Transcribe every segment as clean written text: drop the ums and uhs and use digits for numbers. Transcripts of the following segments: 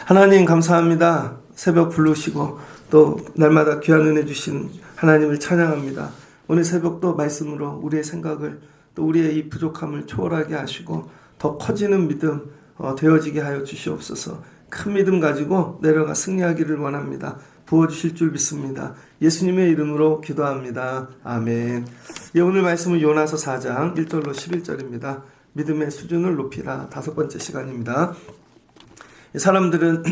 하나님 감사합니다. 새벽 부르시고 또 날마다 귀한 은혜 주신 하나님을 찬양합니다. 오늘 새벽도 말씀으로 우리의 생각을 또 우리의 이 부족함을 초월하게 하시고 더 커지는 믿음 되어지게 하여 주시옵소서. 큰 믿음 가지고 내려가 승리하기를 원합니다. 부어주실 줄 믿습니다. 예수님의 이름으로 기도합니다. 아멘. 오늘 말씀은 요나서 4장 1절로 11절입니다. 믿음의 수준을 높이라. 5번째 시간입니다. 사람들은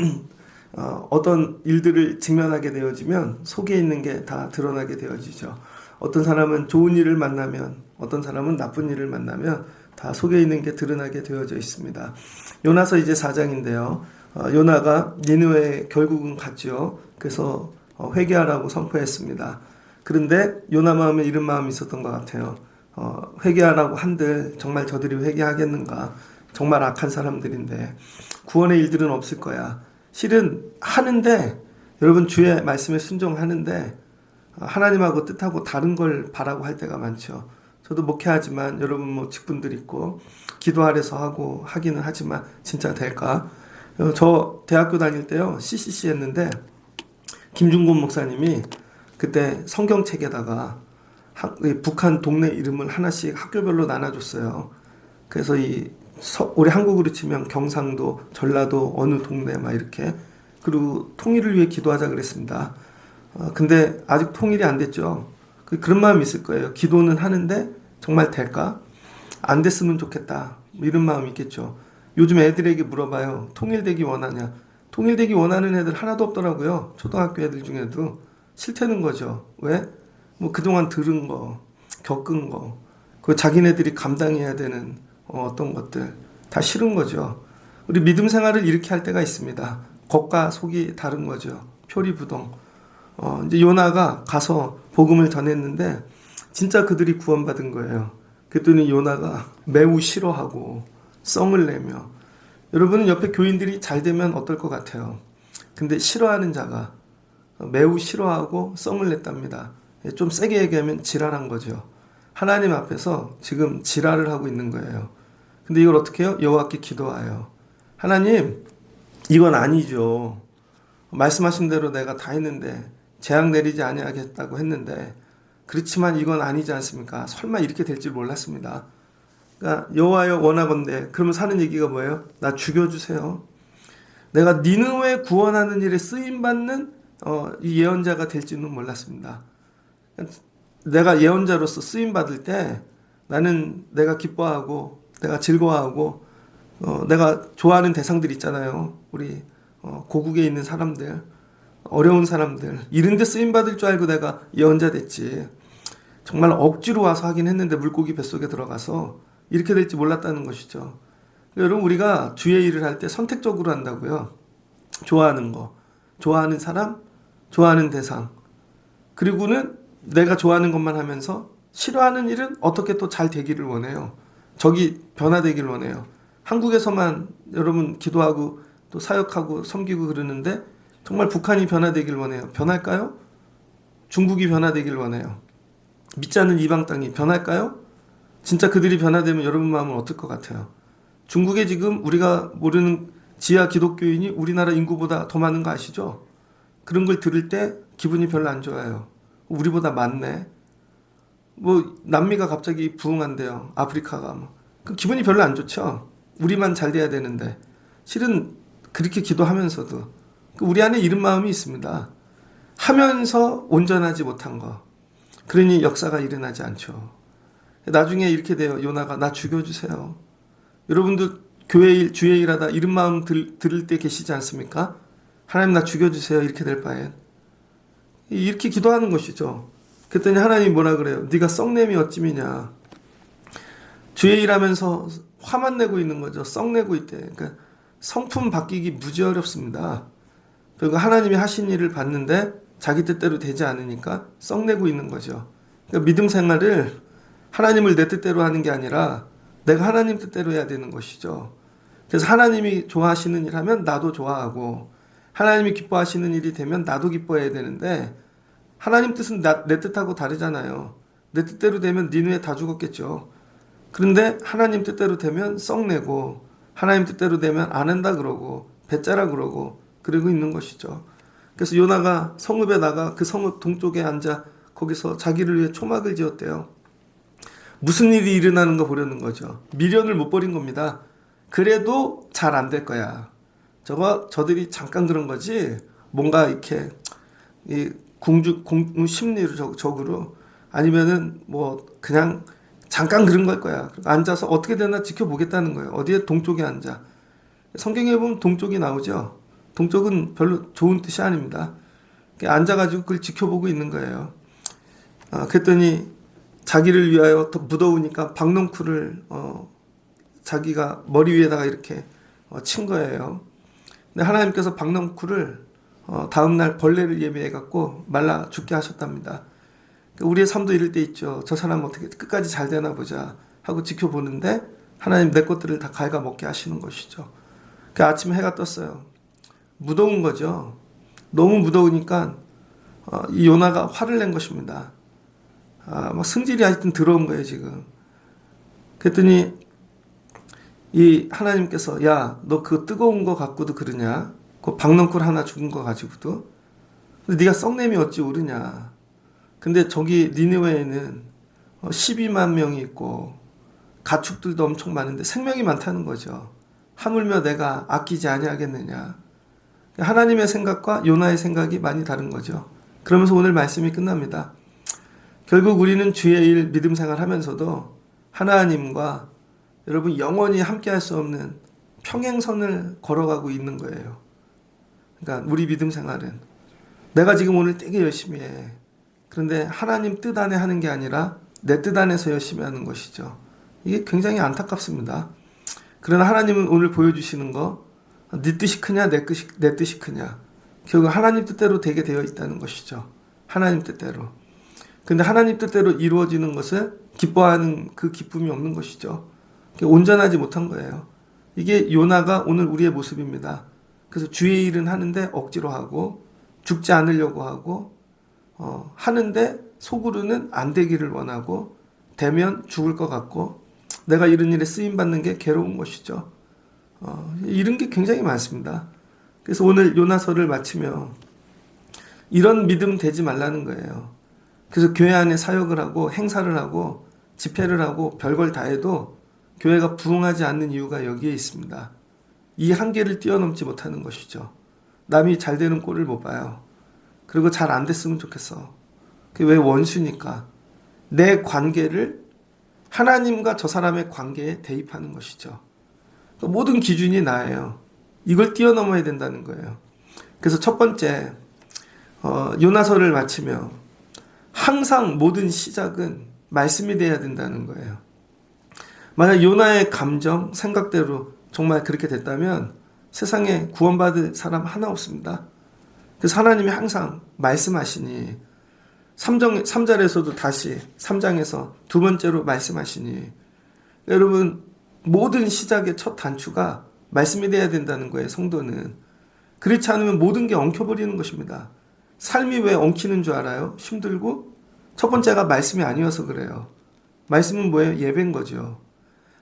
어떤 일들을 직면하게 되어지면 속에 있는 게 다 드러나게 되어지죠. 어떤 사람은 좋은 일을 만나면, 어떤 사람은 나쁜 일을 만나면 다 속에 있는 게 드러나게 되어져 있습니다. 요나서 이제 4장인데요. 요나가 니느웨에 결국은 갔죠. 그래서 회개하라고 선포했습니다. 그런데 요나 마음에 이런 마음이 있었던 것 같아요. 회개하라고 한들 정말 저들이 회개하겠는가? 정말 악한 사람들인데 구원의 일들은 없을 거야. 실은 하는데, 여러분 주의 말씀에 순종하는데 하나님하고 뜻하고 다른 걸 바라고 할 때가 많죠. 저도 목회하지만 여러분 뭐 직분들 있고 기도 아래서 하고 하기는 하지만 진짜 될까? 저 대학교 다닐 때요 CCC 했는데 김중곤 목사님이 그때 성경책에다가 북한 동네 이름을 하나씩 학교별로 나눠줬어요. 그래서 우리 한국으로 치면 경상도, 전라도, 어느 동네 막 이렇게, 그리고 통일을 위해 기도하자 그랬습니다. 근데 아직 통일이 안 됐죠. 그런 마음이 있을 거예요. 기도는 하는데 정말 될까? 안 됐으면 좋겠다. 이런 마음이 있겠죠. 요즘 애들에게 물어봐요. 통일되기 원하냐? 통일되기 원하는 애들 하나도 없더라고요. 초등학교 애들 중에도. 싫다는 거죠. 왜? 뭐 그동안 들은 거, 겪은 거, 그 자기네들이 감당해야 되는 어떤 것들 다 싫은 거죠. 우리 믿음 생활을 이렇게 할 때가 있습니다. 겉과 속이 다른 거죠. 표리부동. 이제 요나가 가서 복음을 전했는데 진짜 그들이 구원받은 거예요. 그랬더니 요나가 매우 싫어하고 썽을 내며, 여러분은 옆에 교인들이 잘 되면 어떨 것 같아요? 근데 싫어하는 자가 매우 싫어하고 썽을 냈답니다. 좀 세게 얘기하면 지랄한 거죠. 하나님 앞에서 지금 지랄을 하고 있는 거예요. 근데 이걸 어떻게 해요? 여호와께 기도하여. 하나님, 이건 아니죠. 말씀하신 대로 내가 다 했는데, 재앙 내리지 아니하겠다고 했는데, 그렇지만 이건 아니지 않습니까? 설마 이렇게 될 줄 몰랐습니다. 그러니까 여호와여 원하건대. 그러면 사는 얘기가 뭐예요? 나 죽여주세요. 내가 니느웨 구원하는 일에 쓰임받는 이 예언자가 될지는 몰랐습니다. 내가 예언자로서 쓰임받을 때 나는 내가 기뻐하고 내가 즐거워하고 내가 좋아하는 대상들 있잖아요. 우리 고국에 있는 사람들, 어려운 사람들, 이런 데 쓰임받을 줄 알고 내가 예언자 됐지. 정말 억지로 와서 하긴 했는데 물고기 뱃속에 들어가서 이렇게 될지 몰랐다는 것이죠. 여러분, 우리가 주의 일을 할 때 선택적으로 한다고요. 좋아하는 거, 좋아하는 사람, 좋아하는 대상, 그리고는 내가 좋아하는 것만 하면서 싫어하는 일은 어떻게 또 잘 되기를 원해요. 적이 변화되기를 원해요. 한국에서만 여러분 기도하고 또 사역하고 섬기고 그러는데 정말 북한이 변화되기를 원해요. 변할까요? 중국이 변화되기를 원해요. 믿지 않는 이방 땅이 변할까요? 진짜 그들이 변화되면 여러분 마음은 어떨 것 같아요? 중국에 지금 우리가 모르는 지하 기독교인이 우리나라 인구보다 더 많은 거 아시죠? 그런 걸 들을 때 기분이 별로 안 좋아요. 우리보다 많네. 뭐 남미가 갑자기 부흥한대요. 아프리카가. 그 기분이 별로 안 좋죠. 우리만 잘 돼야 되는데. 실은 그렇게 기도하면서도 우리 안에 이런 마음이 있습니다. 하면서 온전하지 못한 거. 그러니 역사가 일어나지 않죠. 나중에 이렇게 돼요. 요나가 나 죽여주세요. 여러분도 교회 일, 주의 일하다 이런 마음 들을 때 계시지 않습니까? 하나님 나 죽여주세요. 이렇게 될 바엔. 이렇게 기도하는 것이죠. 그랬더니 하나님이 뭐라 그래요? 네가 썩냄이 어찌미냐. 주의 일하면서 화만 내고 있는 거죠. 썩내고 있대. 그러니까 성품 바뀌기 무지 어렵습니다. 그리고 하나님이 하신 일을 봤는데 자기 뜻대로 되지 않으니까 썩내고 있는 거죠. 그러니까 믿음 생활을 하나님을 내 뜻대로 하는 게 아니라 내가 하나님 뜻대로 해야 되는 것이죠. 그래서 하나님이 좋아하시는 일 하면 나도 좋아하고, 하나님이 기뻐하시는 일이 되면 나도 기뻐해야 되는데, 하나님 뜻은 내 뜻하고 다르잖아요. 내 뜻대로 되면 니누에 다 죽었겠죠. 그런데 하나님 뜻대로 되면 썩내고 하나님 뜻대로 되면 안 한다 그러고 배짜라 그러고 그러고 있는 것이죠. 그래서 요나가 성읍에 나가 그 성읍 동쪽에 앉아 거기서 자기를 위해 초막을 지었대요. 무슨 일이 일어나는 거 보려는 거죠. 미련을 못 버린 겁니다. 그래도 잘 안 될 거야. 저들이 잠깐 그런 거지. 뭔가 이렇게 이 심리적으로 아니면은 뭐 그냥 잠깐 그런 걸 거야. 앉아서 어떻게 되나 지켜보겠다는 거예요. 어디에 동쪽에 앉아. 성경에 보면 동쪽이 나오죠. 동쪽은 별로 좋은 뜻이 아닙니다. 앉아가지고 그걸 지켜보고 있는 거예요. 그랬더니 자기를 위하여 더 무더우니까 박넝쿨을 자기가 머리 위에다가 이렇게 친 거예요. 근데 하나님께서 박넝쿨을 다음날 벌레를 예비해 갖고 말라 죽게 하셨답니다. 우리의 삶도 이럴 때 있죠. 저 사람 어떻게 끝까지 잘 되나 보자 하고 지켜보는데 하나님 내 것들을 다 갉아먹게 하시는 것이죠. 그 아침에 해가 떴어요. 무더운 거죠. 너무 무더우니까 이 요나가 화를 낸 것입니다. 막 승질이 하여튼 들어온 거예요 지금. 그랬더니 이 하나님께서 야 너 그 뜨거운 거 갖고도 그러냐? 그 박넝쿨 하나 죽은 거 가지고도 근데 네가 썩냄이 어찌 오르냐? 근데 저기 니느웨에는 12만 명이 있고 가축들도 엄청 많은데 생명이 많다는 거죠. 하물며 내가 아끼지 아니하겠느냐? 하나님의 생각과 요나의 생각이 많이 다른 거죠. 그러면서 오늘 말씀이 끝납니다. 결국 우리는 주의 일 믿음 생활하면서도 하나님과 여러분 영원히 함께할 수 없는 평행선을 걸어가고 있는 거예요. 그러니까 우리 믿음 생활은 내가 지금 오늘 되게 열심히 해. 그런데 하나님 뜻 안에 하는 게 아니라 내 뜻 안에서 열심히 하는 것이죠. 이게 굉장히 안타깝습니다. 그러나 하나님은 오늘 보여주시는 거 네 뜻이 크냐 내 뜻이 크냐 결국 하나님 뜻대로 되게 되어 있다는 것이죠. 하나님 뜻대로. 근데 하나님 뜻대로 이루어지는 것을 기뻐하는 그 기쁨이 없는 것이죠. 온전하지 못한 거예요. 이게 요나가 오늘 우리의 모습입니다. 그래서 주의 일은 하는데 억지로 하고 죽지 않으려고 하고 하는데 속으로는 안 되기를 원하고 되면 죽을 것 같고 내가 이런 일에 쓰임받는 게 괴로운 것이죠. 이런 게 굉장히 많습니다. 그래서 오늘 요나서를 마치며 이런 믿음 되지 말라는 거예요. 그래서 교회 안에 사역을 하고 행사를 하고 집회를 하고 별걸 다 해도 교회가 부흥하지 않는 이유가 여기에 있습니다. 이 한계를 뛰어넘지 못하는 것이죠. 남이 잘 되는 꼴을 못 봐요. 그리고 잘 안 됐으면 좋겠어. 그게 왜 원수니까. 내 관계를 하나님과 저 사람의 관계에 대입하는 것이죠. 모든 기준이 나예요. 이걸 뛰어넘어야 된다는 거예요. 그래서 첫 번째 요나서를 마치며 항상 모든 시작은 말씀이 돼야 된다는 거예요. 만약 요나의 감정, 생각대로 정말 그렇게 됐다면 세상에 구원받을 사람 하나 없습니다. 그래서 하나님이 항상 말씀하시니 3절에서도 다시 3장에서 두 번째로 말씀하시니 여러분 모든 시작의 첫 단추가 말씀이 돼야 된다는 거예요. 성도는. 그렇지 않으면 모든 게 엉켜버리는 것입니다. 삶이 왜 엉키는 줄 알아요? 힘들고 첫 번째가 말씀이 아니어서 그래요. 말씀은 뭐예요? 예배인 거죠.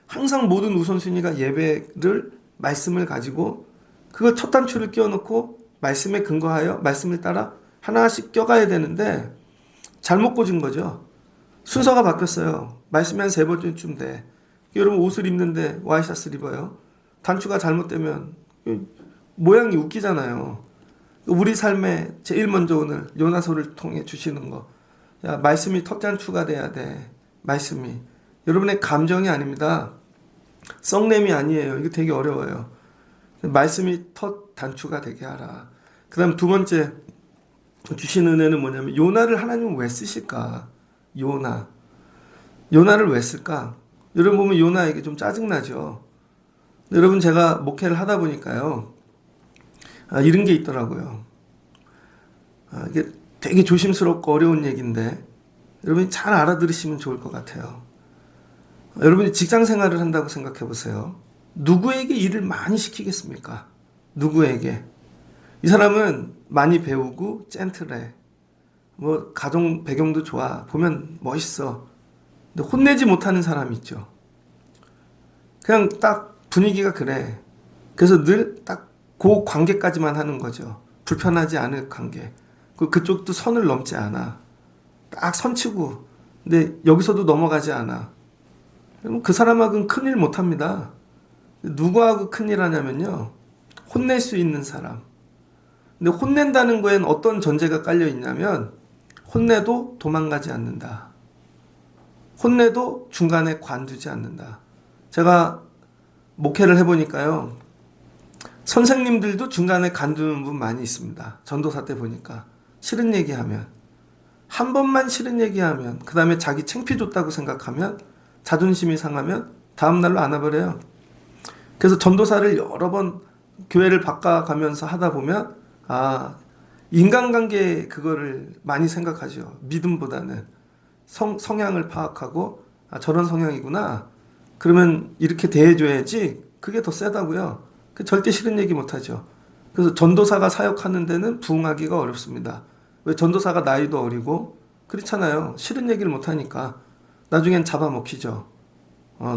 항상 모든 우선순위가 예배를 말씀을 가지고 그걸 첫 단추를 끼워놓고 말씀에 근거하여 말씀을 따라 하나씩 껴가야 되는데 잘못 꽂은 거죠. 순서가 바뀌었어요. 말씀이 한 3번쯤 돼. 여러분 옷을 입는데 와이셔츠를 입어요. 단추가 잘못되면 모양이 웃기잖아요. 우리 삶에 제일 먼저 오늘 요나서를 통해 주시는 거. 야, 말씀이 첫 단추가 돼야 돼. 말씀이. 여러분의 감정이 아닙니다. 썩냄이 아니에요. 이거 되게 어려워요. 말씀이 첫 단추가 되게 하라. 그 다음 두 번째 주신 은혜는 뭐냐면 요나를 하나님은 왜 쓰실까? 요나를 왜 쓸까? 여러분 보면 요나에게 좀 짜증나죠. 여러분 제가 목회를 하다 보니까요. 이런 게 있더라고요. 이게 되게 조심스럽고 어려운 얘기인데 여러분이 잘 알아들으시면 좋을 것 같아요. 여러분이 직장 생활을 한다고 생각해 보세요. 누구에게 일을 많이 시키겠습니까? 누구에게? 이 사람은 많이 배우고 젠틀해. 뭐 가정 배경도 좋아. 보면 멋있어. 근데 혼내지 못하는 사람이 있죠. 그냥 딱 분위기가 그래. 그래서 늘 딱 그 관계까지만 하는 거죠. 불편하지 않을 관계. 그쪽도 선을 넘지 않아. 딱 선치고. 근데 여기서도 넘어가지 않아. 그럼 그 사람하고는 큰일 못합니다. 누구하고 큰일 하냐면요. 혼낼 수 있는 사람. 근데 혼낸다는 거엔 어떤 전제가 깔려 있냐면 혼내도 도망가지 않는다. 혼내도 중간에 관두지 않는다. 제가 목회를 해보니까요. 선생님들도 중간에 관두는 분 많이 있습니다. 전도사 때 보니까. 싫은 얘기하면. 한 번만 싫은 얘기하면 그 다음에 자기 창피 줬다고 생각하면 자존심이 상하면 다음날로 안 와버려요. 그래서 전도사를 여러 번 교회를 바꿔가면서 하다 보면 인간관계 그거를 많이 생각하죠. 믿음보다는 성향을 파악하고 저런 성향이구나. 그러면 이렇게 대해줘야지. 그게 더 세다고요. 절대 싫은 얘기 못하죠. 그래서 전도사가 사역하는 데는 부응하기가 어렵습니다. 왜? 전도사가 나이도 어리고 그렇잖아요. 싫은 얘기를 못하니까 나중엔 잡아먹히죠.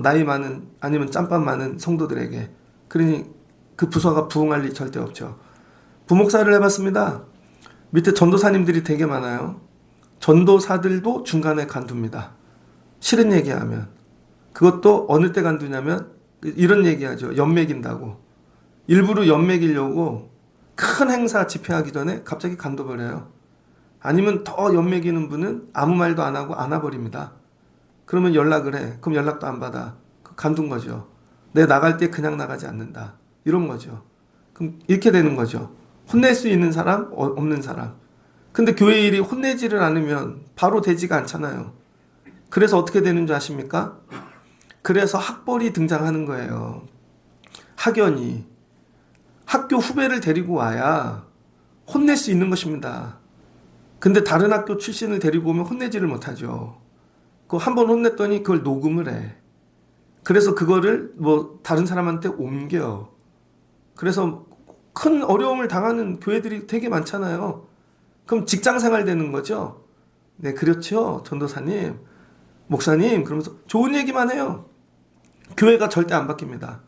나이 많은 아니면 짬밥 많은 성도들에게. 그러니 그 부서가 부응할 리 절대 없죠. 부목사를 해봤습니다. 밑에 전도사님들이 되게 많아요. 전도사들도 중간에 간둡니다. 싫은 얘기하면. 그것도 어느 때 간두냐면 이런 얘기하죠. 연맥인다고. 일부러 연맥이려고 큰 행사 집회하기 전에 갑자기 간둬버려요. 아니면 더 연맥이는 분은 아무 말도 안 하고 안아버립니다. 그러면 연락을 해. 그럼 연락도 안 받아. 간둔 거죠. 내 나갈 때 그냥 나가지 않는다. 이런 거죠. 그럼 이렇게 되는 거죠. 혼낼 수 있는 사람, 없는 사람. 근데 교회 일이 혼내지를 않으면 바로 되지가 않잖아요. 그래서 어떻게 되는 줄 아십니까? 그래서 학벌이 등장하는 거예요. 학연이. 학교 후배를 데리고 와야 혼낼 수 있는 것입니다. 근데 다른 학교 출신을 데리고 오면 혼내지를 못하죠. 그거 한 번 혼냈더니 그걸 녹음을 해. 그래서 그거를 뭐 다른 사람한테 옮겨. 그래서 큰 어려움을 당하는 교회들이 되게 많잖아요. 그럼 직장 생활 되는 거죠. 네, 그렇죠. 전도사님, 목사님, 그러면서 좋은 얘기만 해요. 교회가 절대 안 바뀝니다.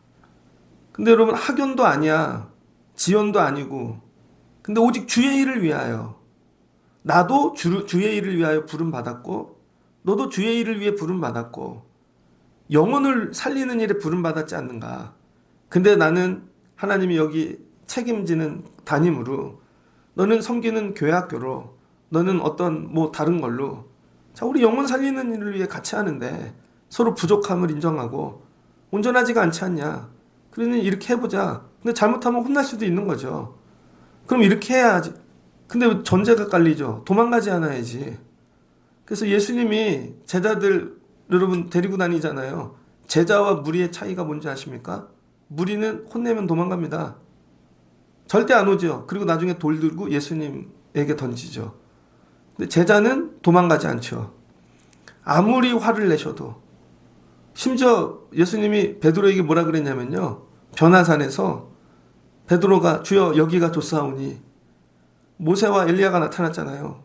근데 여러분, 학연도 아니야. 지연도 아니고. 근데 오직 주의 일을 위하여. 나도 주의 일을 위하여 부름받았고, 너도 주의 일을 위해 부름받았고, 영혼을 살리는 일에 부름받았지 않는가. 근데 나는 하나님이 여기 책임지는 담임으로, 너는 섬기는 교회 학교로, 너는 어떤 뭐 다른 걸로, 자, 우리 영혼 살리는 일을 위해 같이 하는데 서로 부족함을 인정하고 온전하지가 않지 않냐. 그러니 이렇게 해보자. 근데 잘못하면 혼날 수도 있는 거죠. 그럼 이렇게 해야지. 근데 전제가 깔리죠. 도망가지 않아야지. 그래서 예수님이 제자들 여러분 데리고 다니잖아요. 제자와 무리의 차이가 뭔지 아십니까? 무리는 혼내면 도망갑니다. 절대 안 오죠. 그리고 나중에 돌 들고 예수님에게 던지죠. 근데 제자는 도망가지 않죠. 아무리 화를 내셔도. 심지어 예수님이 베드로에게 뭐라 그랬냐면요. 변화산에서 베드로가 주여 여기가 좋사오니 모세와 엘리야가 나타났잖아요.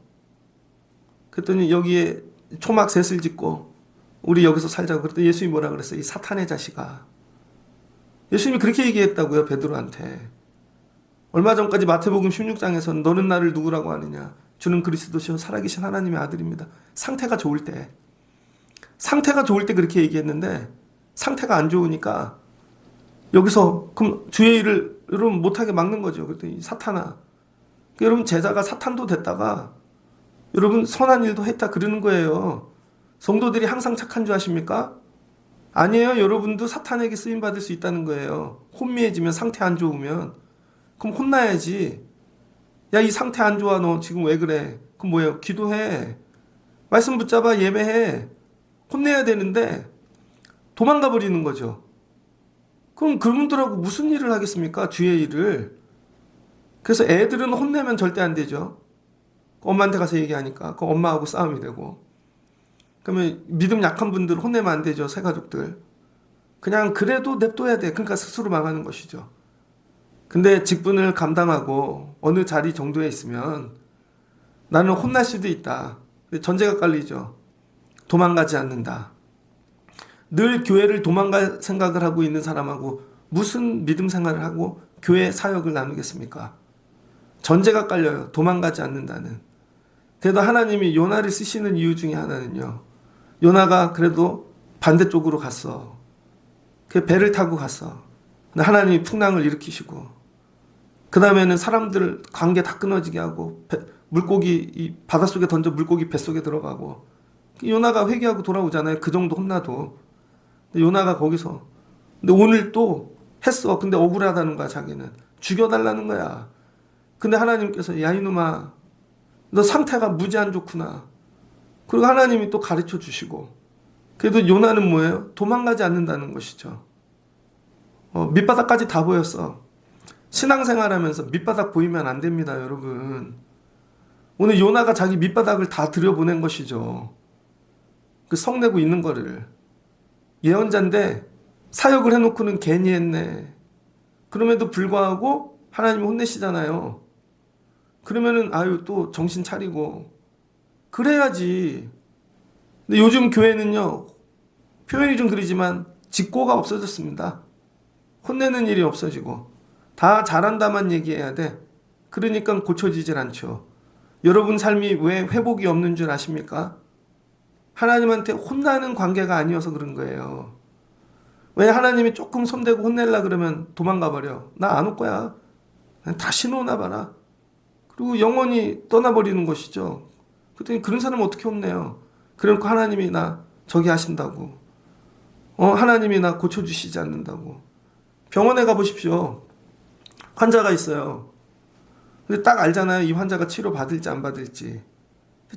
그랬더니 여기에 초막 셋을 짓고 우리 여기서 살자고 그랬더니 예수님이 뭐라 그랬어요? 이 사탄의 자식아. 예수님이 그렇게 얘기했다고요. 베드로한테. 얼마 전까지 마태복음 16장에서는 너는 나를 누구라고 하느냐. 주는 그리스도시요 살아계신 하나님의 아들입니다. 상태가 좋을 때. 상태가 좋을 때 그렇게 얘기했는데 상태가 안 좋으니까 여기서 그럼 주의 일을 여러분 못하게 막는 거죠. 그랬더니 사탄아. 여러분 제자가 사탄도 됐다가 여러분 선한 일도 했다 그러는 거예요. 성도들이 항상 착한 줄 아십니까? 아니에요. 여러분도 사탄에게 쓰임받을 수 있다는 거예요. 혼미해지면 상태 안 좋으면. 그럼 혼나야지. 야, 이 상태 안 좋아. 너 지금 왜 그래? 그럼 뭐예요? 기도해. 말씀 붙잡아 예배해. 혼내야 되는데 도망가 버리는 거죠. 그럼 그분들하고 무슨 일을 하겠습니까? 주의 일을. 그래서 애들은 혼내면 절대 안 되죠. 엄마한테 가서 얘기하니까 그 엄마하고 싸움이 되고. 그러면 믿음 약한 분들 혼내면 안 되죠. 새가족들. 그냥 그래도 냅둬야 돼. 그러니까 스스로 망하는 것이죠. 근데 직분을 감당하고 어느 자리 정도에 있으면 나는 혼날 수도 있다. 전제가 깔리죠. 도망가지 않는다. 늘 교회를 도망갈 생각을 하고 있는 사람하고 무슨 믿음 생활을 하고 교회 사역을 나누겠습니까? 전제가 깔려요. 도망가지 않는다는. 그래도 하나님이 요나를 쓰시는 이유 중에 하나는요. 요나가 그래도 반대쪽으로 갔어. 그 배를 타고 갔어. 근데 하나님이 풍랑을 일으키시고 그 다음에는 사람들 관계 다 끊어지게 하고 물고기 이 바닷속에 던져 물고기 뱃속에 들어가고 요나가 회개하고 돌아오잖아요. 그 정도 혼나도. 근데 요나가 거기서 근데 오늘 또 했어. 근데 억울하다는 거야. 자기는 죽여달라는 거야. 근데 하나님께서 야 이놈아 너 상태가 무지 안 좋구나. 그리고 하나님이 또 가르쳐 주시고 그래도 요나는 뭐예요? 도망가지 않는다는 것이죠. 밑바닥까지 다 보였어. 신앙생활하면서 밑바닥 보이면 안 됩니다, 여러분. 오늘 요나가 자기 밑바닥을 다 들여보낸 것이죠. 그 성내고 있는 거를. 예언자인데 사역을 해놓고는 괜히 했네. 그럼에도 불구하고 하나님이 혼내시잖아요. 그러면은 아유 또 정신 차리고 그래야지. 근데 요즘 교회는요. 표현이 좀 그러지만 직고가 없어졌습니다. 혼내는 일이 없어지고 다 잘한다만 얘기해야 돼. 그러니까 고쳐지질 않죠. 여러분 삶이 왜 회복이 없는 줄 아십니까? 하나님한테 혼나는 관계가 아니어서 그런 거예요. 왜 하나님이 조금 손대고 혼내려 그러면 도망가 버려. 나 안 올 거야. 다시 오나 봐라. 그리고 영원히 떠나버리는 것이죠. 그랬더니 그런 사람은 어떻게 혼내요? 그래놓고 하나님이 나 저기 하신다고. 하나님이 나 고쳐주시지 않는다고. 병원에 가보십시오. 환자가 있어요. 근데 딱 알잖아요. 이 환자가 치료 받을지 안 받을지.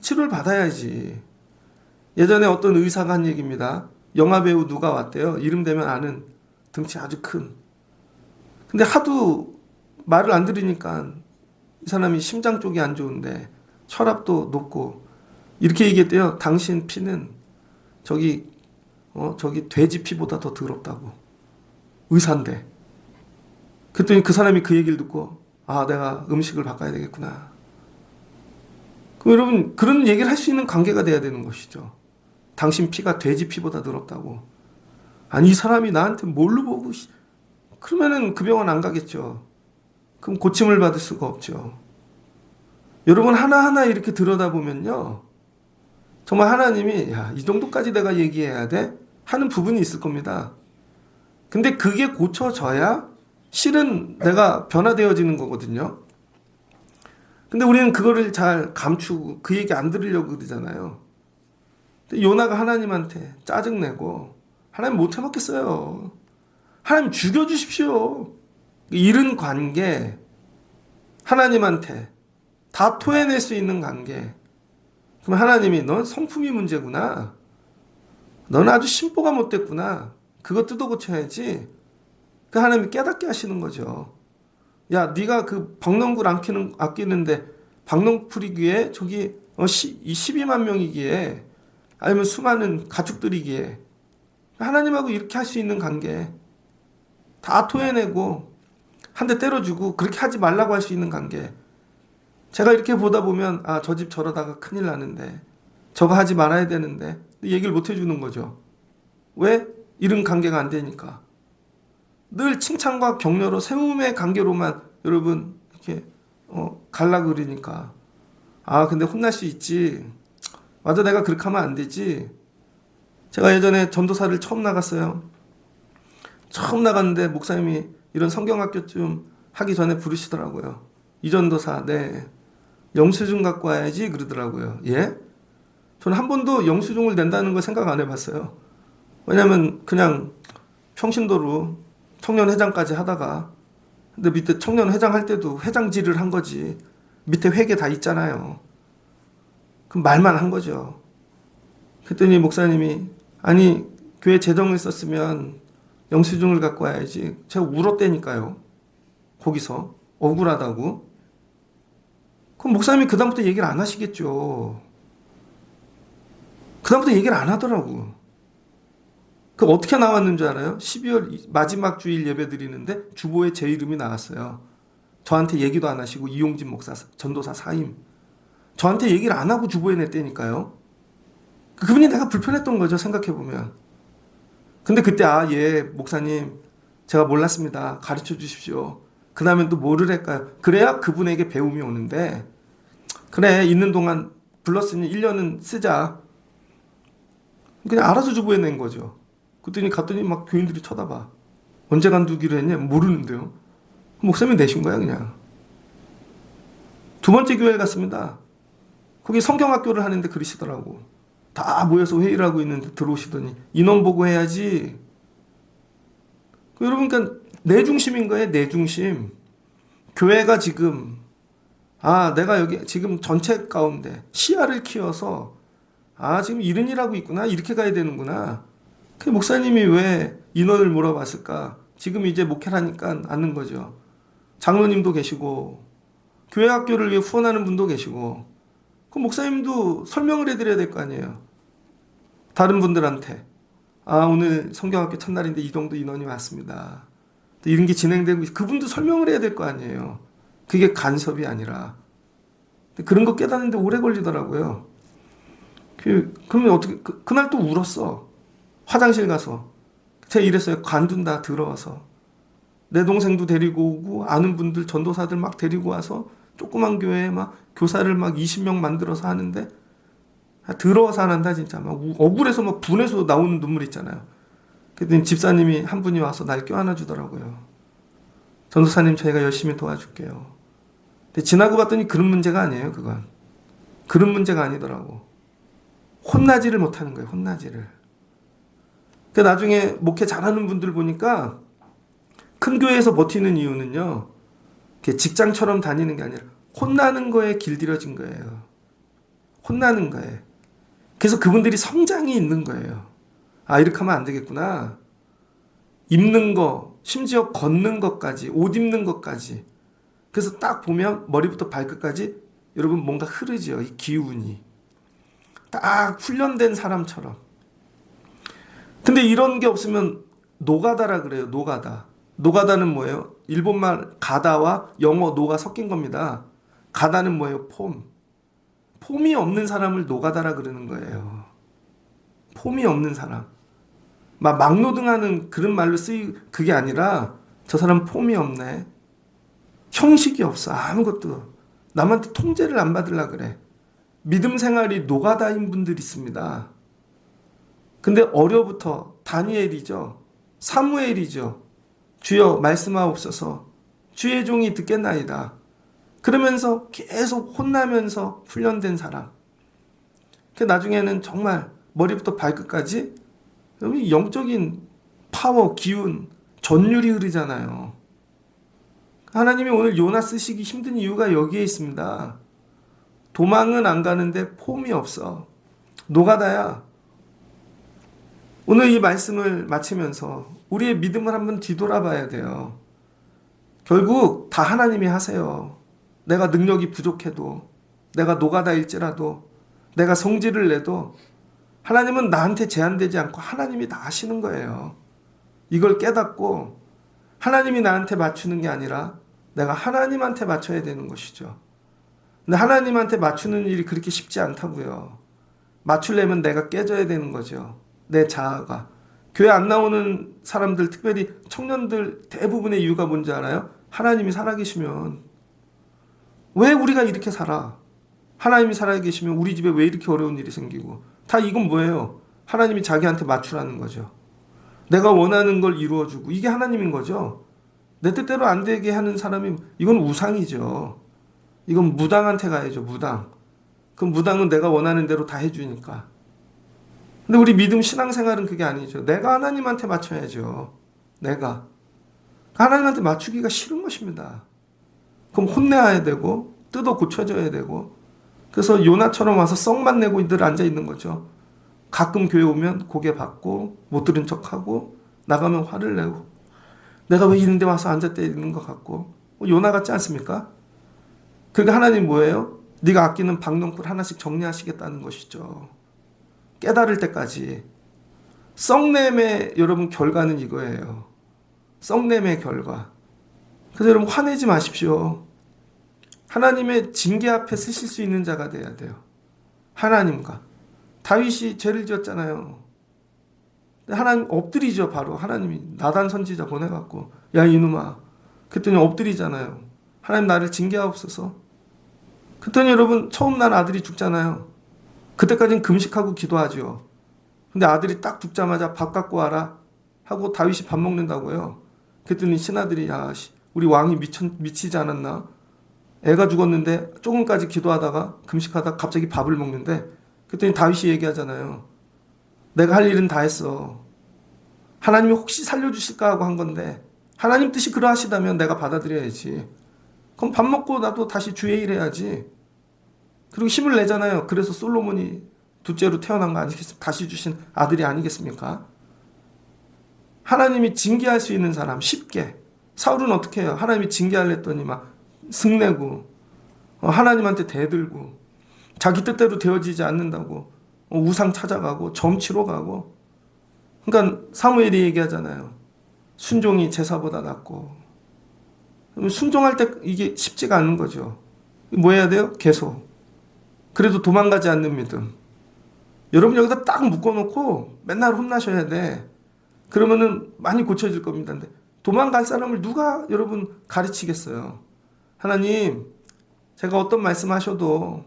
치료를 받아야지. 예전에 어떤 의사가 한 얘기입니다. 영화배우 누가 왔대요. 이름 되면 아는 등치 아주 큰. 근데 하도 말을 안 들으니까 이 사람이 심장 쪽이 안 좋은데 혈압도 높고 이렇게 얘기했대요. 당신 피는 저기 돼지 피보다 더 더럽다고. 의사인데. 그랬더니 그 사람이 그 얘기를 듣고 아 내가 음식을 바꿔야 되겠구나. 그럼 여러분 그런 얘기를 할 수 있는 관계가 돼야 되는 것이죠. 당신 피가 돼지 피보다 더럽다고. 아니 이 사람이 나한테 뭘로 보고 그러면은 그 병원 안 가겠죠. 그럼 고침을 받을 수가 없죠. 여러분 하나하나 이렇게 들여다보면요. 정말 하나님이 야, 이 정도까지 내가 얘기해야 돼? 하는 부분이 있을 겁니다. 근데 그게 고쳐져야 실은 내가 변화되어지는 거거든요. 근데 우리는 그거를 잘 감추고 그 얘기 안 들으려고 그러잖아요. 근데 요나가 하나님한테 짜증내고 하나님 못 해먹겠어요. 하나님 죽여주십시오. 이런 관계 하나님한테 다 토해낼 수 있는 관계. 그럼 하나님이 넌 성품이 문제구나. 넌 아주 심보가 못됐구나. 그거 뜯어 고쳐야지. 그 하나님이 깨닫게 하시는 거죠. 야, 네가 그 박농굴 아끼는데 박농풀이기에 저기 12만 명이기에 아니면 수많은 가축들이기에 하나님하고 이렇게 할 수 있는 관계 다 토해내고 한 대 때려주고 그렇게 하지 말라고 할 수 있는 관계. 제가 이렇게 보다 보면 아, 저 집 저러다가 큰일 나는데 저거 하지 말아야 되는데 얘기를 못 해주는 거죠. 왜? 이런 관계가 안 되니까. 늘 칭찬과 격려로 세움의 관계로만 여러분 이렇게 갈라 그러니까 아 근데 혼날 수 있지. 맞아 내가 그렇게 하면 안 되지. 제가 예전에 전도사를 처음 나갔어요. 처음 나갔는데 목사님이 이런 성경학교 좀 하기 전에 부르시더라고요. 이 전도사 네 영수증 갖고 와야지 그러더라고요. 예? 저는 한 번도 영수증을 낸다는 거 생각 안 해봤어요. 왜냐면 그냥 평신도로 청년회장까지 하다가 근데 밑에 청년회장 할 때도 회장질을 한 거지 밑에 회계 다 있잖아요. 그럼 말만 한 거죠. 그랬더니 목사님이 아니 교회 재정을 썼으면 영수증을 갖고 와야지. 제가 울었다니까요. 거기서 억울하다고. 그럼 목사님이 그 다음부터 얘기를 안 하시겠죠. 그 다음부터 얘기를 안 하더라고. 그 어떻게 나왔는 줄 알아요? 12월 마지막 주일 예배 드리는데 주보에 제 이름이 나왔어요. 저한테 얘기도 안 하시고 이용진 목사 전도사 사임. 저한테 얘기를 안 하고 주보해냈다니까요. 그분이 내가 불편했던 거죠, 생각해보면. 근데 그때 예, 목사님 제가 몰랐습니다. 가르쳐 주십시오. 그 다음엔 또 뭐를 할까요? 그래야 그분에게 배움이 오는데, 그래 있는 동안 불렀으니 1년은 쓰자. 그냥 알아서 주부해낸 거죠. 그랬더니 갔더니 막 교인들이 쳐다봐. 언제 간두기로 했냐? 모르는데요. 목사님이 내신 거야 그냥. 두 번째 교회에 갔습니다. 거기 성경학교를 하는데 그러시더라고. 다 모여서 회의를 하고 있는데 들어오시더니 인원 보고 해야지. 여러분, 그러니까 내 중심인 거예요. 내 중심. 교회가 지금 내가 여기 지금 전체 가운데 시야를 키워서 지금 이런 일 하고 있구나, 이렇게 가야 되는구나. 그 목사님이 왜 인원을 물어봤을까? 지금 이제 목회를 하니까 아는 거죠. 장로님도 계시고 교회 학교를 위해 후원하는 분도 계시고, 그 목사님도 설명을 해드려야 될 거 아니에요. 다른 분들한테 오늘 성경학교 첫날인데 이 정도 인원이 왔습니다. 또 이런 게 진행되고 그분도 설명을 해야 될 거 아니에요. 그게 간섭이 아니라. 그런 거 깨닫는데 오래 걸리더라고요. 그러면 어떻게 그날 또 울었어. 화장실 가서. 제가 이랬어요. 관둔다 들어와서. 내 동생도 데리고 오고 아는 분들 전도사들 막 데리고 와서 조그만 교회에 막 교사를 막 20명 만들어서 하는데 들어와서 안 한다 진짜. 막 억울해서 막 분해서 나오는 눈물 있잖아요. 그랬더니 집사님이 한 분이 와서 날 껴안아 주더라고요. 전도사님 저희가 열심히 도와줄게요. 근데 지나고 봤더니 그런 문제가 아니에요. 그건 그런 문제가 아니더라고. 혼나지를 못하는 거예요. 혼나지를. 그 나중에 목회 잘하는 분들 보니까 큰 교회에서 버티는 이유는요, 직장처럼 다니는 게 아니라 혼나는 거에 길들여진 거예요. 혼나는 거에. 그래서 그분들이 성장이 있는 거예요. 이렇게 하면 안 되겠구나. 입는 거, 심지어 걷는 것까지, 옷 입는 것까지. 그래서 딱 보면 머리부터 발끝까지 여러분 뭔가 흐르죠. 이 기운이. 딱 훈련된 사람처럼. 근데 이런 게 없으면 노가다라 그래요. 노가다. 노가다는 뭐예요? 일본말 가다와 영어 노가 섞인 겁니다. 가다는 뭐예요? 폼. 폼이 없는 사람을 노가다라 그러는 거예요. 폼이 없는 사람. 막노등하는 그런 말로 그게 아니라 저 사람 폼이 없네. 형식이 없어. 아무것도. 남한테 통제를 안 받으려고 그래. 믿음 생활이 노가다인 분들이 있습니다. 근데 어려부터 다니엘이죠. 사무엘이죠. 주여 말씀하옵소서. 주의 종이 듣겠나이다. 그러면서 계속 혼나면서 훈련된 사람. 그 나중에는 정말 머리부터 발끝까지 영적인 파워, 기운, 전율이 흐르잖아요. 하나님이 오늘 요나 쓰시기 힘든 이유가 여기에 있습니다. 도망은 안 가는데 폼이 없어. 노가다야. 오늘 이 말씀을 마치면서 우리의 믿음을 한번 뒤돌아봐야 돼요. 결국 다 하나님이 하세요. 내가 능력이 부족해도, 내가 노가다일지라도, 내가 성질을 내도 하나님은 나한테 제한되지 않고 하나님이 다 하시는 거예요. 이걸 깨닫고 하나님이 나한테 맞추는 게 아니라 내가 하나님한테 맞춰야 되는 것이죠. 근데 하나님한테 맞추는 일이 그렇게 쉽지 않다고요. 맞추려면 내가 깨져야 되는 거죠. 내 자아가. 교회 안 나오는 사람들, 특별히 청년들 대부분의 이유가 뭔지 알아요? 하나님이 살아계시면. 왜 우리가 이렇게 살아? 하나님이 살아계시면 우리 집에 왜 이렇게 어려운 일이 생기고. 다 이건 뭐예요? 하나님이 자기한테 맞추라는 거죠. 내가 원하는 걸 이루어주고. 이게 하나님인 거죠. 내 뜻대로 안 되게 하는 사람이, 이건 우상이죠. 이건 무당한테 가야죠. 무당. 그 무당은 내가 원하는 대로 다 해주니까. 근데 우리 믿음 신앙생활은 그게 아니죠. 내가 하나님한테 맞춰야죠. 내가. 하나님한테 맞추기가 싫은 것입니다. 그럼 혼내야 되고 뜯어 고쳐줘야 되고. 그래서 요나처럼 와서 썩만 내고 늘 앉아있는 거죠. 가끔 교회 오면 고개 받고 못 들은 척하고 나가면 화를 내고 내가 왜 이런 데 와서 앉았대 있는 것 같고. 요나 같지 않습니까? 그러니까 하나님 뭐예요? 네가 아끼는 방명불 하나씩 정리하시겠다는 것이죠. 깨달을 때까지. 썩냄의 여러분 결과는 이거예요. 썩냄의 결과. 그래서 여러분 화내지 마십시오. 하나님의 징계 앞에 쓰실 수 있는 자가 돼야 돼요. 하나님과. 다윗이 죄를 지었잖아요. 하나님 엎드리죠. 바로 하나님이 나단 선지자 보내갖고 야 이놈아, 그랬더니 엎드리잖아요. 하나님 나를 징계하옵소서. 그랬더니 여러분 처음 난 아들이 죽잖아요. 그때까지는 금식하고 기도하죠. 근데 아들이 딱 죽자마자 밥 갖고 와라 하고 다윗이 밥 먹는다고요. 그랬더니 신하들이 야 우리 왕이 미치지 않았나? 애가 죽었는데 조금까지 기도하다가 금식하다가 갑자기 밥을 먹는데, 그랬더니 다윗이 얘기하잖아요. 내가 할 일은 다 했어. 하나님이 혹시 살려주실까 하고 한 건데 하나님 뜻이 그러하시다면 내가 받아들여야지. 그럼 밥 먹고 나도 다시 주의 일 해야지. 그리고 힘을 내잖아요. 그래서 솔로몬이 둘째로 태어난 거 아니겠습니까? 다시 주신 아들이 아니겠습니까? 하나님이 징계할 수 있는 사람 쉽게. 사울은 어떻게 해요? 하나님이 징계하려 했더니 막 승내고 하나님한테 대들고 자기 뜻대로 되어지지 않는다고 우상 찾아가고 점치러 가고. 그러니까 사무엘이 얘기하잖아요. 순종이 제사보다 낫고. 순종할 때 이게 쉽지가 않은 거죠. 뭐 해야 돼요? 계속. 그래도 도망가지 않는 믿음. 여러분 여기다 딱 묶어놓고 맨날 혼나셔야 돼. 그러면은 많이 고쳐질 겁니다. 근데 도망갈 사람을 누가 여러분 가르치겠어요? 하나님, 제가 어떤 말씀하셔도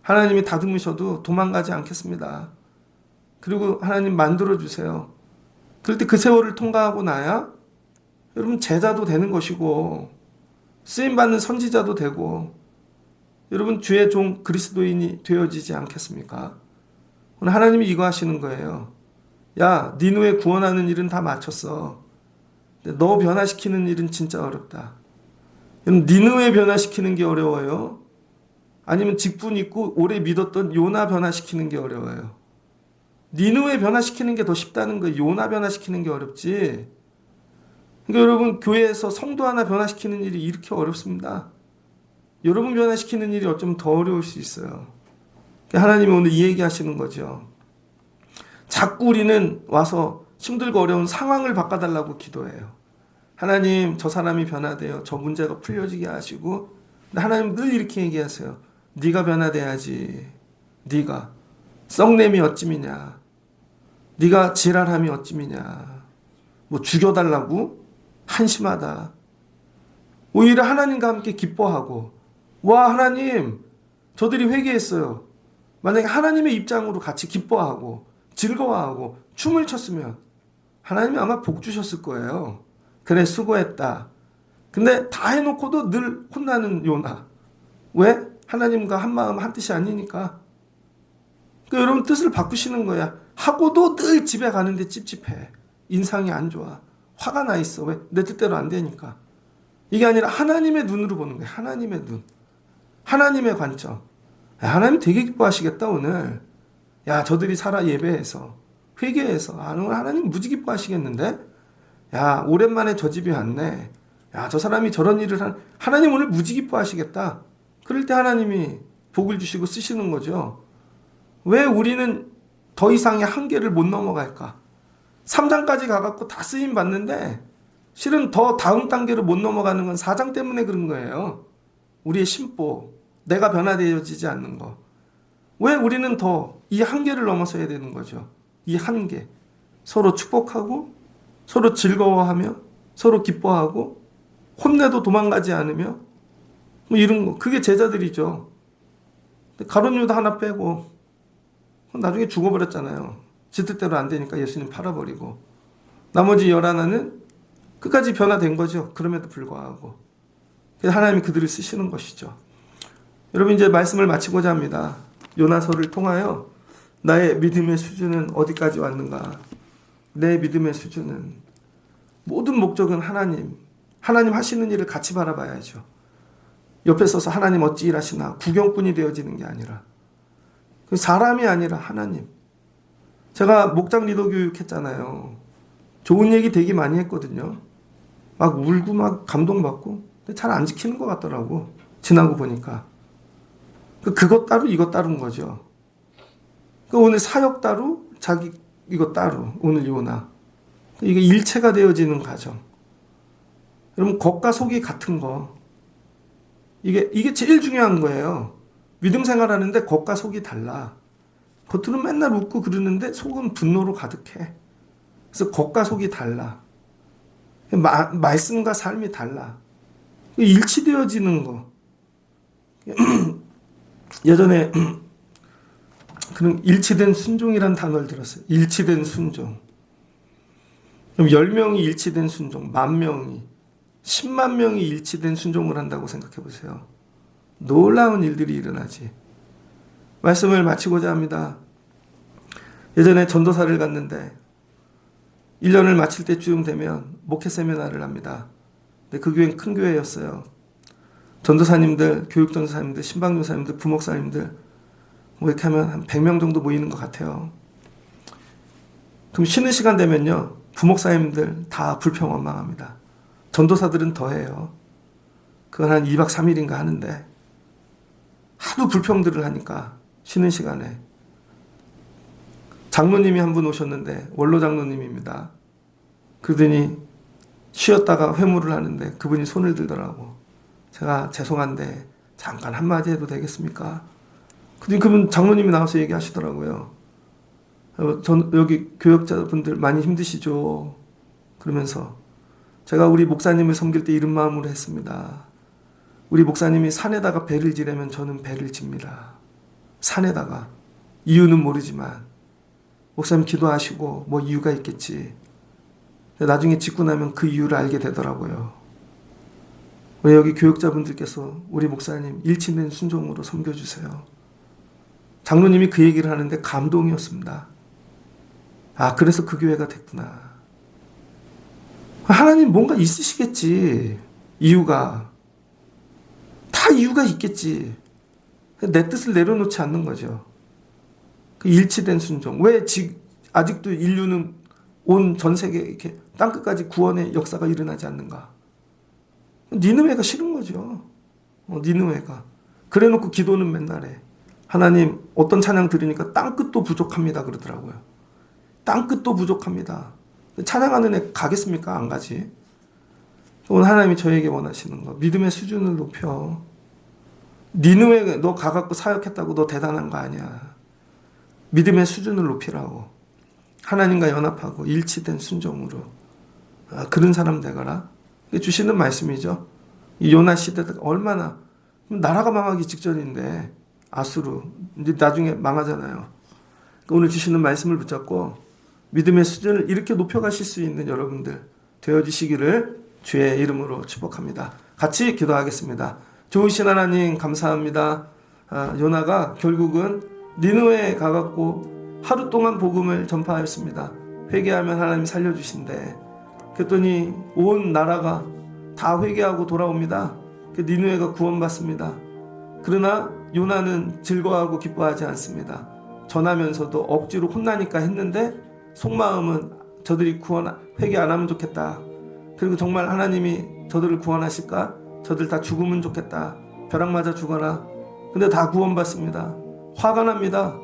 하나님이 다듬으셔도 도망가지 않겠습니다. 그리고 하나님 만들어주세요. 그럴 때 그 세월을 통과하고 나야 여러분 제자도 되는 것이고 쓰임받는 선지자도 되고 여러분 주의 종 그리스도인이 되어지지 않겠습니까? 오늘 하나님이 이거 하시는 거예요. 야, 니누에 구원하는 일은 다 마쳤어. 근데 너 변화시키는 일은 진짜 어렵다. 니누에 변화시키는 게 어려워요? 아니면 직분 있고 오래 믿었던 요나 변화시키는 게 어려워요? 니누에 변화시키는 게 더 쉽다는 거예요. 요나 변화시키는 게 어렵지. 그러니까 여러분 교회에서 성도 하나 변화시키는 일이 이렇게 어렵습니다. 여러분 변화시키는 일이 어쩌면 더 어려울 수 있어요. 그러니까 하나님이 오늘 이 얘기 하시는 거죠. 자꾸 우리는 와서 힘들고 어려운 상황을 바꿔달라고 기도해요. 하나님, 저 사람이 변화돼요. 저 문제가 풀려지게 하시고. 근데 하나님 늘 이렇게 얘기하세요. 네가 변화돼야지. 네가 썩냄이 어찌미냐. 네가 지랄함이 어찌미냐. 뭐 죽여달라고? 한심하다. 오히려 하나님과 함께 기뻐하고, 와 하나님, 저들이 회개했어요. 만약에 하나님의 입장으로 같이 기뻐하고 즐거워하고 춤을 췄으면 하나님이 아마 복 주셨을 거예요. 그래, 수고했다. 근데 다 해놓고도 늘 혼나는 요나. 왜? 하나님과 한마음 한뜻이 아니니까. 그러니까 여러분 뜻을 바꾸시는 거야. 하고도 늘 집에 가는데 찝찝해. 인상이 안 좋아. 화가 나 있어. 왜? 내 뜻대로 안 되니까. 이게 아니라 하나님의 눈으로 보는 거야. 하나님의 눈. 하나님의 관점. 야, 하나님 되게 기뻐하시겠다 오늘. 야, 저들이 살아 예배해서 회개해서 오늘 하나님 무지 기뻐하시겠는데? 야, 오랜만에 저 집이 왔네. 야, 저 사람이 저런 일을 하나님 오늘 무지 기뻐하시겠다. 그럴 때 하나님이 복을 주시고 쓰시는 거죠. 왜 우리는 더 이상의 한계를 못 넘어갈까? 3장까지 가갖고 다 쓰임 받는데 실은 더 다음 단계로 못 넘어가는 건 4장 때문에 그런 거예요. 우리의 심보, 내가 변화되어지지 않는 거. 왜 우리는 더 이 한계를 넘어서야 되는 거죠? 이 한계. 서로 축복하고 서로 즐거워하며 서로 기뻐하고 혼내도 도망가지 않으며 뭐 이런 거. 그게 제자들이죠. 가룟 유다 하나 빼고 나중에 죽어버렸잖아요. 지 뜻대로 안 되니까 예수님 팔아버리고 나머지 11은 끝까지 변화된 거죠. 그럼에도 불구하고. 그래서 하나님이 그들을 쓰시는 것이죠. 여러분 이제 말씀을 마치고자 합니다. 요나서를 통하여 나의 믿음의 수준은 어디까지 왔는가? 내 믿음의 수준은 모든 목적은 하나님 하시는 일을 같이 바라봐야죠. 옆에 서서 하나님 어찌 일하시나 구경꾼이 되어지는 게 아니라 사람이 아니라 하나님. 제가 목장 리더 교육했잖아요. 좋은 얘기 되게 많이 했거든요. 막 울고 막 감동받고 근데 잘 안 지키는 것 같더라고. 지나고 보니까. 그것 따로 이것 따른 거죠. 오늘 사역 따로 자기 이것 따로 오늘 요나. 이게 일체가 되어지는 과정. 여러분 겉과 속이 같은 거. 이게 제일 중요한 거예요. 믿음 생활하는데 겉과 속이 달라. 겉으로 맨날 웃고 그러는데 속은 분노로 가득해. 그래서 겉과 속이 달라. 말씀과 삶이 달라. 일치되어지는 거. 예전에 그런 일치된 순종이란 단어를 들었어요. 일치된 순종. 그럼 10명이 일치된 순종, 10,000명이, 10만 명이 일치된 순종을 한다고 생각해 보세요. 놀라운 일들이 일어나지. 말씀을 마치고자 합니다. 예전에 전도사를 갔는데 1년을 마칠 때쯤 되면 목회 세미나를 합니다. 근데 그 교회는 큰 교회였어요. 전도사님들, 교육전도사님들, 신방전도사님들, 부목사님들 뭐 이렇게 하면 한 100명 정도 모이는 것 같아요. 그럼 쉬는 시간 되면요, 부목사님들 다 불평원망합니다. 전도사들은 더해요. 그건 한 2박 3일인가 하는데 하도 불평들을 하니까 쉬는 시간에 장로님이 한 분 오셨는데, 원로 장로님입니다. 그러더니 쉬었다가 회무를 하는데 그분이 손을 들더라고. 제가 죄송한데 잠깐 한마디 해도 되겠습니까? 그러더니 그분 장로님이 나와서 얘기하시더라고요. 여기 교역자분들 많이 힘드시죠? 그러면서 제가 우리 목사님을 섬길 때 이런 마음으로 했습니다. 우리 목사님이 산에다가 배를 지려면 저는 배를 집니다. 산에다가. 이유는 모르지만 목사님 기도하시고 뭐 이유가 있겠지. 나중에 짓고 나면 그 이유를 알게 되더라고요. 우리 여기 교육자분들께서 우리 목사님 일치된 순종으로 섬겨주세요. 장로님이 그 얘기를 하는데 감동이었습니다. 아, 그래서 그 교회가 됐구나. 하나님 뭔가 있으시겠지. 이유가. 다 이유가 있겠지. 내 뜻을 내려놓지 않는 거죠. 그 일치된 순종. 왜 아직도 인류는 온 전 세계 이렇게 땅끝까지 구원의 역사가 일어나지 않는가? 니느웨가 싫은 거죠. 니느웨가. 그래놓고 기도는 맨날 해. 하나님, 어떤 찬양 들으니까 땅끝도 부족합니다 그러더라고요. 땅끝도 부족합니다. 찬양하는 애 가겠습니까? 안 가지. 오늘 하나님이 저에게 원하시는 거, 믿음의 수준을 높여. 니느웨 너 가갖고 사역했다고 너 대단한 거 아니야. 믿음의 수준을 높이라고. 하나님과 연합하고 일치된 순종으로. 그런 사람 되거라. 주시는 말씀이죠. 이 요나 시대가 얼마나, 나라가 망하기 직전인데 아수르 이제 나중에 망하잖아요. 오늘 주시는 말씀을 붙잡고 믿음의 수준을 이렇게 높여가실 수 있는 여러분들 되어지시기를 주의 이름으로 축복합니다. 같이 기도하겠습니다. 좋으신 하나님 감사합니다. 요나가 결국은 니느웨에 가갖고 하루 동안 복음을 전파하였습니다. 회개하면 하나님 살려주신대. 그랬더니 온 나라가 다 회개하고 돌아옵니다. 니느웨가 구원받습니다. 그러나 요나는 즐거워하고 기뻐하지 않습니다. 전하면서도 억지로 혼나니까 했는데 속마음은 저들이 회개 안 하면 좋겠다. 그리고 정말 하나님이 저들을 구원하실까? 저들 다 죽으면 좋겠다. 벼락 맞아 죽어라. 근데 다 구원받습니다. 화가 납니다.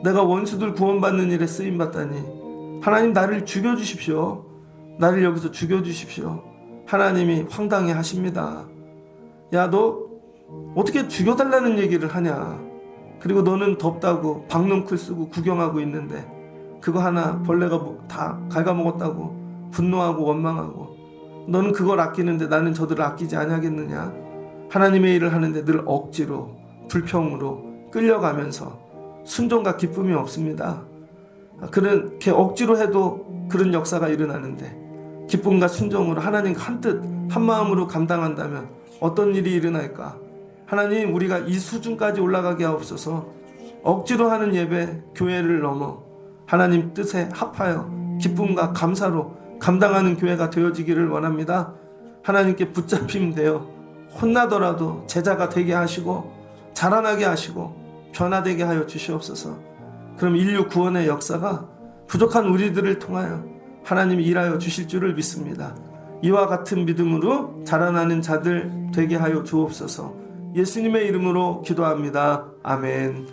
내가 원수들 구원받는 일에 쓰임받다니. 하나님 나를 죽여주십시오. 나를 여기서 죽여주십시오. 하나님이 황당해 하십니다. 야, 너 어떻게 죽여달라는 얘기를 하냐. 그리고 너는 덥다고 박넝쿨 쓰고 구경하고 있는데 그거 하나 벌레가 다 갉아먹었다고 분노하고 원망하고 너는 그걸 아끼는데 나는 저들을 아끼지 아니하겠느냐. 하나님의 일을 하는데 늘 억지로 불평으로 끌려가면서 순종과 기쁨이 없습니다. 그렇게 억지로 해도 그런 역사가 일어나는데 기쁨과 순종으로 하나님과 한뜻 한마음으로 감당한다면 어떤 일이 일어날까. 하나님, 우리가 이 수준까지 올라가게 하옵소서. 억지로 하는 예배, 교회를 넘어 하나님 뜻에 합하여 기쁨과 감사로 감당하는 교회가 되어지기를 원합니다. 하나님께 붙잡힘 되어 혼나더라도 제자가 되게 하시고 자라나게 하시고 변화되게 하여 주시옵소서. 그럼 인류 구원의 역사가 부족한 우리들을 통하여 하나님이 일하여 주실 줄을 믿습니다. 이와 같은 믿음으로 자라나는 자들 되게 하여 주옵소서. 예수님의 이름으로 기도합니다. 아멘.